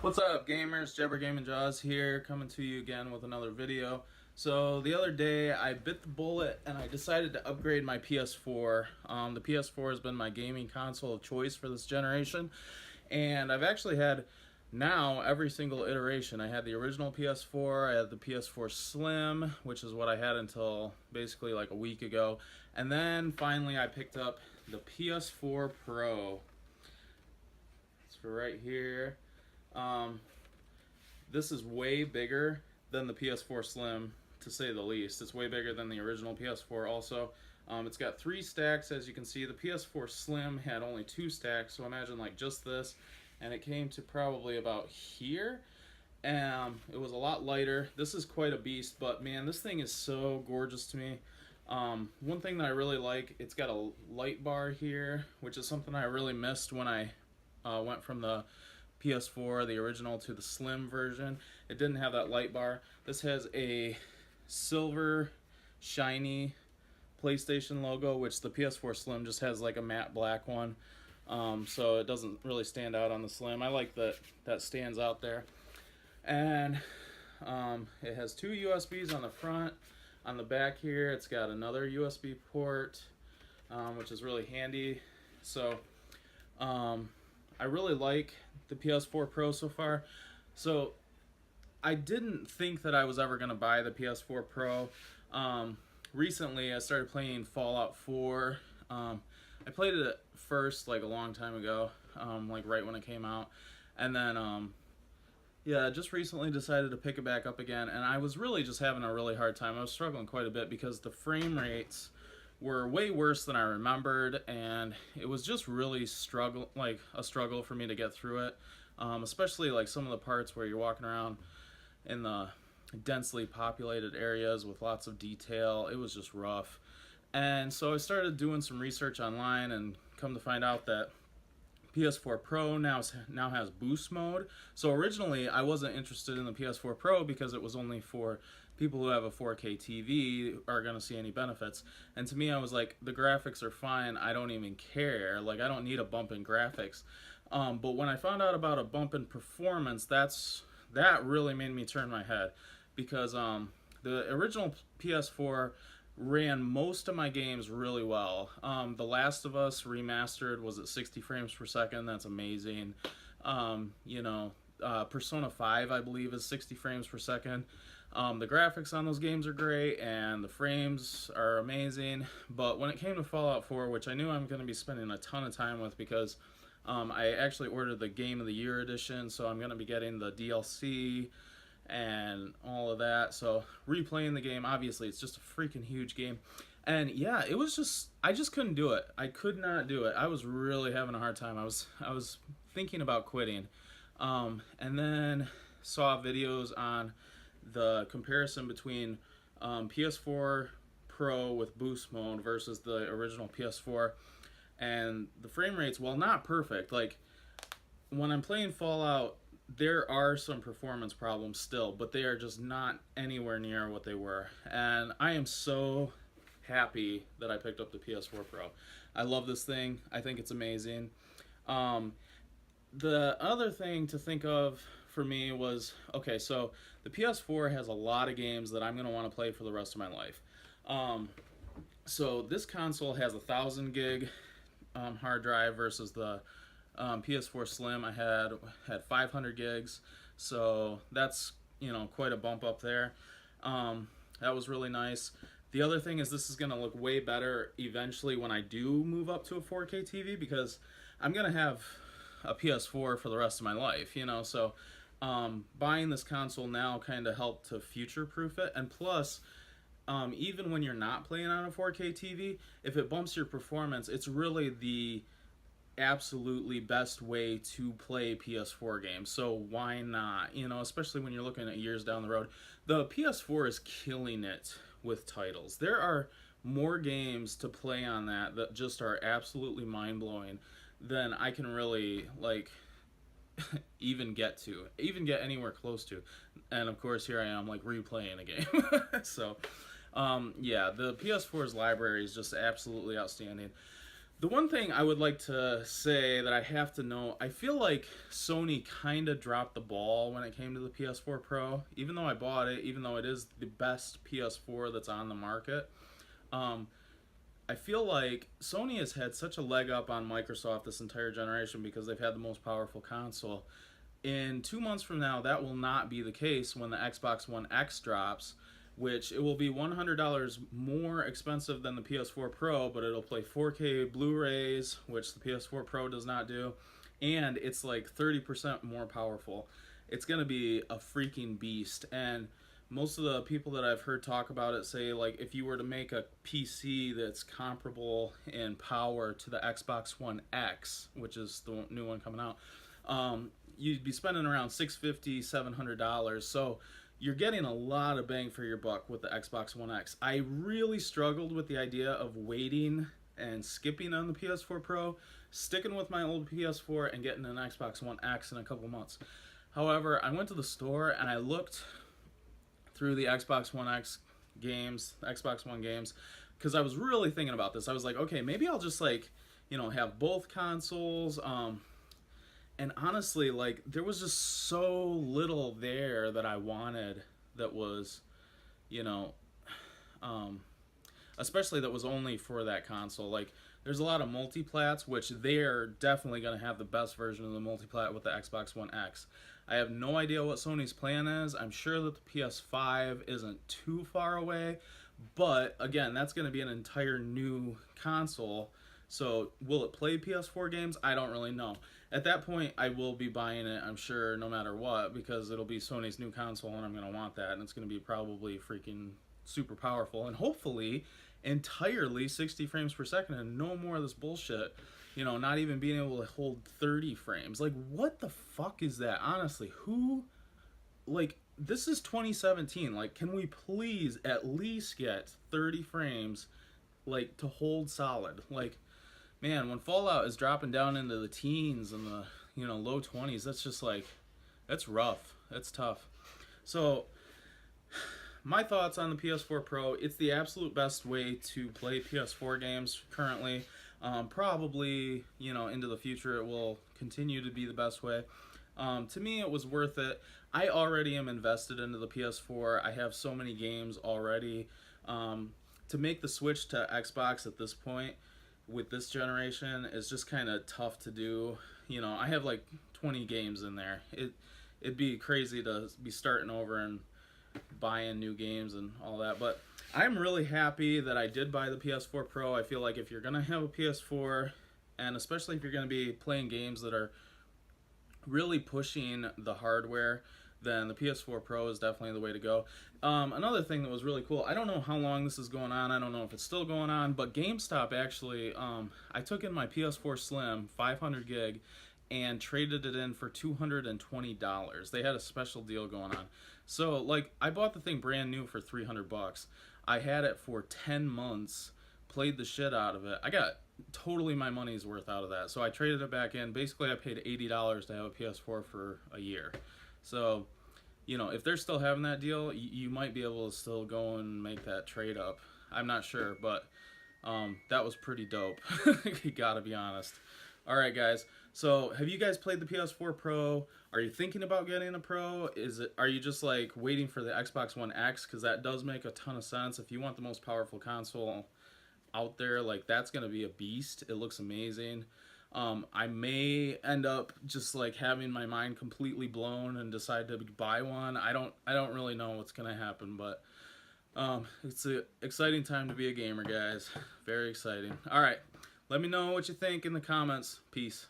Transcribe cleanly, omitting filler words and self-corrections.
What's up, gamers? Jabber Gaming Jaws here, coming to you again with another video. So the other day I bit the bullet and I decided to upgrade my PS4. The PS4 has been my gaming console of choice for this generation, and I've actually had now every single iteration. I had the original PS4, I had the PS4 Slim, which is what I had until basically like a week ago, and then finally I picked up the PS4 Pro. It's right here. This is way bigger than the PS4 Slim, to say the least. It's way bigger than the original PS4 also. It's got 3 stacks, as you can see. The PS4 Slim had only 2 stacks, so imagine like just this, and it came to probably about here. It was a lot lighter. This is quite a beast, but man, this thing is so gorgeous to me. One thing that I really like, it's got a light bar here, which is something I really missed when I went from the PS4, the original, to the Slim version. It didn't have that light bar. This has a silver shiny PlayStation logo, which the PS4 Slim just has like a matte black one, so it doesn't really stand out on the Slim. I like that that stands out there. And it has 2 USBs on the front. On the back here it's got another USB port, which is really handy. So I really like the PS4 Pro so far. So I didn't think that I was ever going to buy the PS4 Pro. Recently I started playing Fallout 4. I played it at first like a long time ago, like right when it came out. And then yeah, just recently decided to pick it back up again, and I was really just having a really hard time. I was struggling quite a bit because the frame rates were way worse than I remembered, and it was just really a struggle for me to get through it, especially like some of the parts where you're walking around in the densely populated areas with lots of detail. It was just rough. And so I started doing some research online, and come to find out that PS4 Pro now has boost mode. So originally I wasn't interested in the PS4 Pro because it was only for people who have a 4K TV are going to see any benefits. And to me, I was like, the graphics are fine. I don't even care. Like, I don't need a bump in graphics. But when I found out about a bump in performance, that really made me turn my head, because the original PS4 ran most of my games really well. The Last of Us Remastered was at 60 frames per second. That's amazing. Persona 5, I believe, is 60 frames per second. The graphics on those games are great, and the frames are amazing. But when it came to Fallout 4, which I knew I'm going to be spending a ton of time with, because I actually ordered the Game of the Year edition, so I'm going to be getting the DLC and all of that. So replaying the game, obviously it's just a freaking huge game. And yeah, it was just, I just couldn't do it. I could not do it. I was really having a hard time. I was thinking about quitting. And then saw videos on the comparison between PS4 Pro with boost mode versus the original PS4, and the frame rates, while not perfect, like when I'm playing Fallout, there are some performance problems still, but they are just not anywhere near what they were. And I am so happy that I picked up the PS4 Pro. I love this thing. I think it's amazing. The other thing to think of for me was, okay, so the PS4 has a lot of games that I'm going to want to play for the rest of my life. So this console has 1,000 gig hard drive versus the PS4 Slim I had 500 gigs, so that's, quite a bump up there. That was really nice. The other thing is, this is going to look way better eventually when I do move up to a 4K TV, because I'm going to have a PS4 for the rest of my life, so buying this console now kind of helped to future-proof it. And plus, even when you're not playing on a 4K TV, if it bumps your performance, it's really the absolutely best way to play PS4 games. So why not? Especially when you're looking at years down the road. The PS4 is killing it with titles. There are more games to play on that just are absolutely mind-blowing than I can really even get anywhere close to. And of course, here I am replaying a game. So yeah, the PS4's library is just absolutely outstanding. The one thing I would like to say that I have to know, I feel like Sony kind of dropped the ball when it came to the PS4 Pro. Even though I bought it, even though it is the best PS4 that's on the market, um, I feel like Sony has had such a leg up on Microsoft this entire generation because they've had the most powerful console. In 2 months from now, that will not be the case when the Xbox One X drops, which it will be $100 more expensive than the PS4 Pro, but it'll play 4K Blu-rays, which the PS4 Pro does not do, and it's like 30% more powerful. It's going to be a freaking beast, and most of the people that I've heard talk about it say, like, if you were to make a PC that's comparable in power to the Xbox One X, which is the new one coming out, you'd be spending around $650, $700. So you're getting a lot of bang for your buck with the Xbox One X. I really struggled with the idea of waiting and skipping on the PS4 Pro, sticking with my old PS4 and getting an Xbox One X in a couple months. However, I went to the store and I looked through the Xbox One X games, Xbox One games, because I was really thinking about this. I was like, okay, maybe I'll just like, have both consoles. And honestly, like, there was just so little there that I wanted that was, you know, um, especially that was only for that console. Like, there's a lot of multiplats, which they're definitely going to have the best version of the multiplat with the Xbox One X. I have no idea what Sony's plan is. I'm sure that the PS5 isn't too far away, but again, that's going to be an entire new console. So will it play PS4 games? I don't really know. At that point, I will be buying it, I'm sure, no matter what, because it'll be Sony's new console and I'm going to want that, and it's going to be probably freaking super powerful and hopefully entirely 60 frames per second and no more of this bullshit. Not even being able to hold 30 frames. Like, what the fuck is that? Honestly, this is 2017. Like, can we please at least get 30 frames, like, to hold solid? Like, man, when Fallout is dropping down into the teens and the, low 20s, that's just like, that's rough. That's tough. So, my thoughts on the PS4 Pro, it's the absolute best way to play PS4 games currently. Probably, into the future it will continue to be the best way. To me, it was worth it. I already am invested into the PS4. I have so many games already. To make the switch to Xbox at this point with this generation is just kind of tough to do. I have like 20 games in there. It'd be crazy to be starting over and buying new games and all that, but I'm really happy that I did buy the PS4 Pro. I feel like if you're gonna have a PS4, and especially if you're gonna be playing games that are really pushing the hardware, then the PS4 Pro is definitely the way to go. Another thing that was really cool, I don't know how long this is going on, I don't know if it's still going on, but GameStop actually, I took in my PS4 Slim 500 gig and traded it in for $220. They had a special deal going on. So, like, I bought the thing brand new for $300. I had it for 10 months, played the shit out of it. I got totally my money's worth out of that. So I traded it back in. Basically, I paid $80 to have a PS4 for a year. So, if they're still having that deal, you might be able to still go and make that trade up. I'm not sure, but that was pretty dope. You gotta be honest. All right, guys. So, have you guys played the PS4 Pro? Are you thinking about getting a Pro? Are you just like waiting for the Xbox One X? Because that does make a ton of sense. If you want the most powerful console out there, like, that's gonna be a beast. It looks amazing. I may end up just like having my mind completely blown and decide to buy one. I don't really know what's gonna happen, but it's an exciting time to be a gamer, guys. Very exciting. All right. Let me know what you think in the comments. Peace.